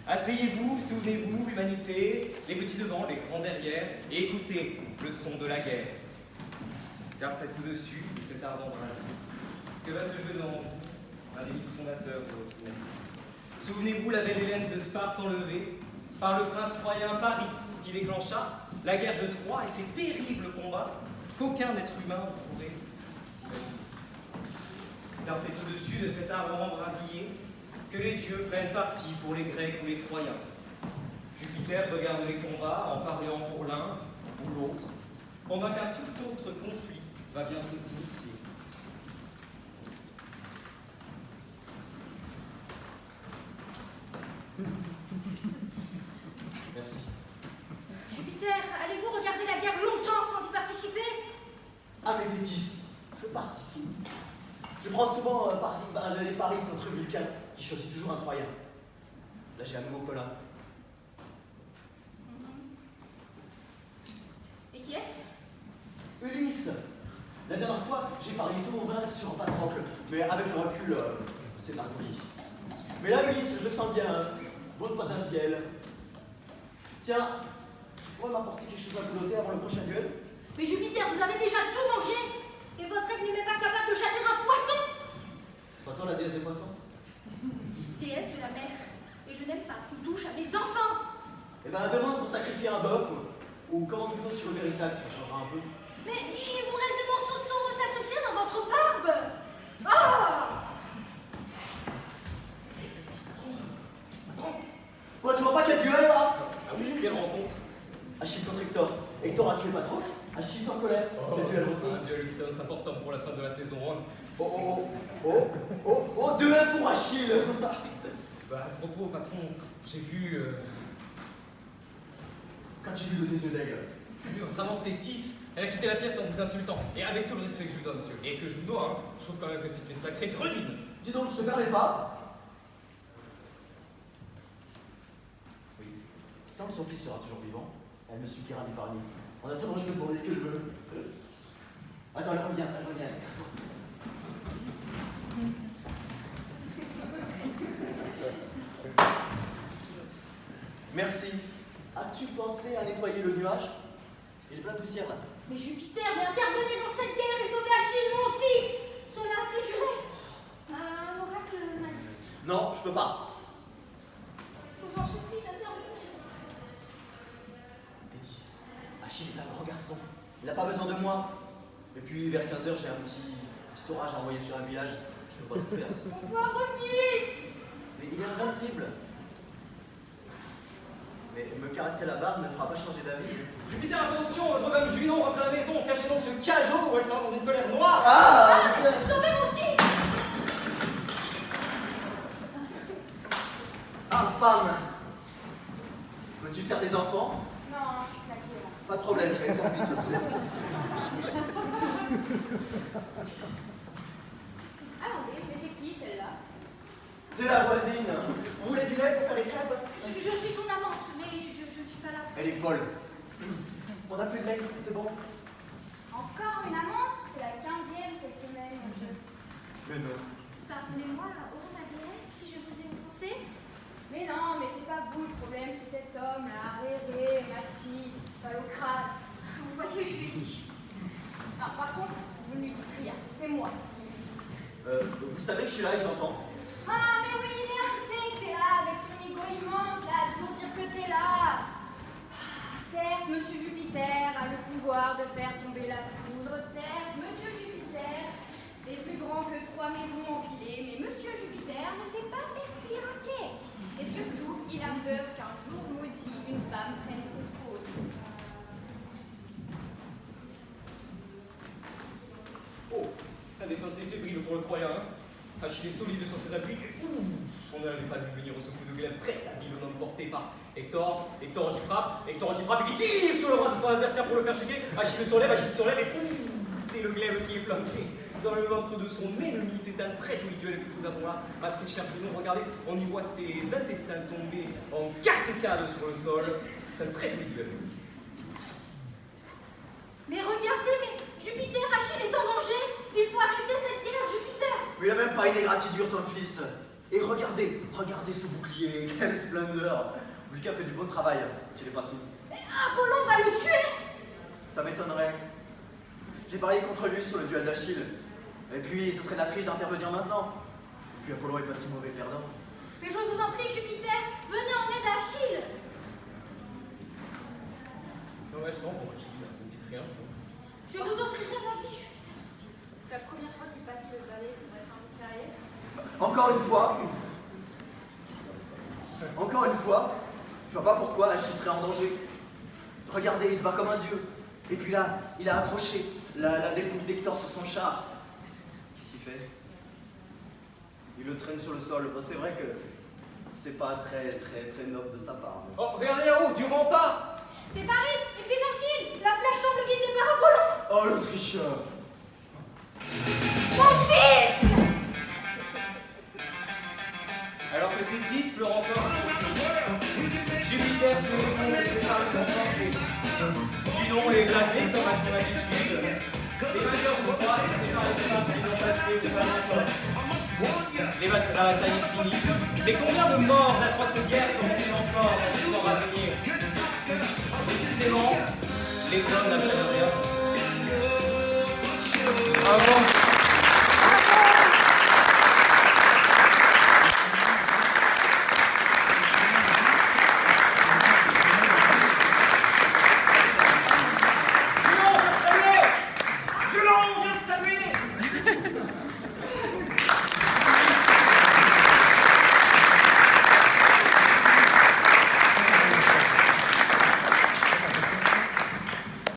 Asseyez-vous, souvenez-vous, humanité, les petits devant, les grands derrière, et écoutez le son de la guerre. Car c'est tout dessus de cet ardent brasier que va se jouer devant vous, un des mythes fondateurs de votre humanité. Souvenez-vous la belle Hélène de Sparte enlevée par le prince troyen Paris, qui déclencha la guerre de Troie et ces terribles combats qu'aucun être humain ne pourrait s'imaginer. Car c'est au-dessus de cet arbre embrasillé que les dieux prennent parti pour les Grecs ou les Troyens. Jupiter regarde les combats en parlant pour l'un ou l'autre, pendant qu'un tout autre conflit va bientôt s'initier. Merci. Jupiter, allez-vous regarder la guerre longtemps sans y participer? Ah mais Tétis, je participe. Je prends souvent parti les paris contre Vulcain, qui choisit toujours un Troyen. Là j'ai un nouveau Colin. Et qui est-ce? Ulysse. La dernière fois, j'ai parié tout mon vin sur Patrocle, mais avec le recul, c'est de la folie. Mais là, Ulysse, je le sens bien, hein. Bon potentiel. Tiens, tu pourrais m'apporter quelque chose à piloter avant le prochain duel? Mais Jupiter, vous avez déjà tout mangé? Et votre aigle n'est même pas capable de chasser un poisson? C'est pas toi la déesse des poissons? Déesse de la mer. Et je n'aime pas qu'on touche à mes enfants. Eh ben, demande pour sacrifier un bœuf, ou commande plutôt sur le véritable, ça changera un peu. Mais il vous reste des morceaux de saumon sacrifiés dans votre barbe. Ah! Quoi, tu vois pas qu'il y a duel là? Ah oui, c'est quelle rencontre? Achille contre Hector. Hector a tué Patrocle, Achille est en colère. C'est duel retour. Un duel Xenos important pour la fin de la saison 1. Oh, 2-1 pour Achille. Bah, à ce propos, patron, j'ai vu Qu'as-tu vu de tes yeux d'aigle? votre amante Tétis. Elle a quitté la pièce en vous insultant. Et avec tout le respect que je vous donne, monsieur, et que je vous dois, hein, je trouve quand même que c'est une sacrée gredine. Dis donc, je te permets pas. Oui. Tant que son fils sera toujours vivant, elle me suppliera d'épargner. En attendant, je peux demander ce que je veux. Attends, elle revient, casse-toi. Merci. As-tu pensé à nettoyer le nuage? Il est plein de poussière là. Mais Jupiter, mais intervenez dans cette guerre et sauvez Achille, mon fils. Cela c'est juré. Un oracle m'a dit. Non, je peux pas. Je vous en supplie d'intervenir. Tétis, Achille est un grand garçon. Il n'a pas besoin de moi. Et puis, vers 15h, j'ai un petit orage à envoyer sur un village. Je peux pas tout faire. Mon pauvre fils. Mais il est invincible. Mais me caresser la barbe ne fera pas changer d'avis. Jupiter, attention, votre femme Junon rentre à la maison. Cachez donc ce cajot ou elle sera dans une colère noire. Ah! Sauvez mon fils. Ah, femme! Veux-tu faire des enfants? Non, je suis claquée là. Pas de problème, j'avais pas envie de toute façon. Attendez, mais c'est qui celle-là? C'est la voisine. Vous voulez du lait pour faire les crêpes? Je suis son amante, mais je ne suis pas là. Elle est folle. On a plus de lait, c'est bon? Encore une amante? C'est la 15e cette semaine, mon vieux. Mais non. Pardonnez-moi, oh ma déesse, si je vous ai offensé. Mais non, mais c'est pas vous le problème, c'est cet homme-là, réré, machiste, phallocrate. Vous voyez, je lui ai dit. Non, par contre, vous ne lui dites rien, c'est moi qui lui dis. Vous savez que je suis là et que j'entends? Ah, mais oui, mais on sait que t'es là, avec ton ego immense, là, toujours dire que t'es là. Certes, Monsieur Jupiter a le pouvoir de faire tomber la foudre, certes, Monsieur Jupiter est plus grand que 3 maisons empilées, mais Monsieur Jupiter ne sait pas faire cuire un cake. Et surtout, il a peur qu'un jour maudit, une femme prenne son trône. Oh, la défense est fébrile pour le Troyen. Hein. Achille est solide sur ses appuis. On n'avait pas vu venir ce coup de glaive très habile, un homme porté par Hector. Hector qui frappe et qui tire sur le bras de son adversaire pour le faire chuter. Achille se relève et c'est le glaive qui est planté dans le ventre de son ennemi. C'est un très joli duel que nous avons là, ma très chère Junon. Regardez, on y voit ses intestins tomber en cascade sur le sol. C'est un très joli duel. Mais regardez, mais Jupiter, Achille est en danger. Il faut arrêter cette guerre, Jupiter. Mais il a même pas une égratignure, ton fils. Et regardez ce bouclier, quelle splendeur. Vulcain fait du bon travail, tu l'es pas sous. Mais Apollon va le tuer! Ça m'étonnerait. J'ai parié contre lui sur le duel d'Achille. Et puis, ce serait de la triche d'intervenir maintenant. Et puis, Apollon est pas si mauvais perdant. Mais je vous en prie, Jupiter, venez en aide à Achille! Dommagement pour qui? Vous ne dites rien, je pense. Je vous offrirai ma vie, Jupiter. C'est la première fois qu'il passe le balai pour être un jour férié. Encore une fois, je vois pas pourquoi Achille serait en danger. Regardez, il se bat comme un dieu. Et puis là, il a accroché la dépouille d'Hector sur son char. Qu'est-ce qu'il fait? Il le traîne sur le sol. Bon, c'est vrai que c'est pas très noble de sa part. Mais... Oh, regardez là-haut, du rempart! C'est Paris, église Achille! La flèche semble guidée par Apollon! Oh, le tricheur! Mon fils! Alors que Thétis pleure encore son fils, Jupiter fait répondre ses paroles confortées. Junon est blasé comme à son habitude. Les vainqueurs du roi se séparent des femmes qui n'ont pas tué ou pas encore. La bataille est finie. Mais combien de morts d'atroces guerres feront-ils encore dans l'histoire à venir? Décidément, les hommes n'apprennent rien.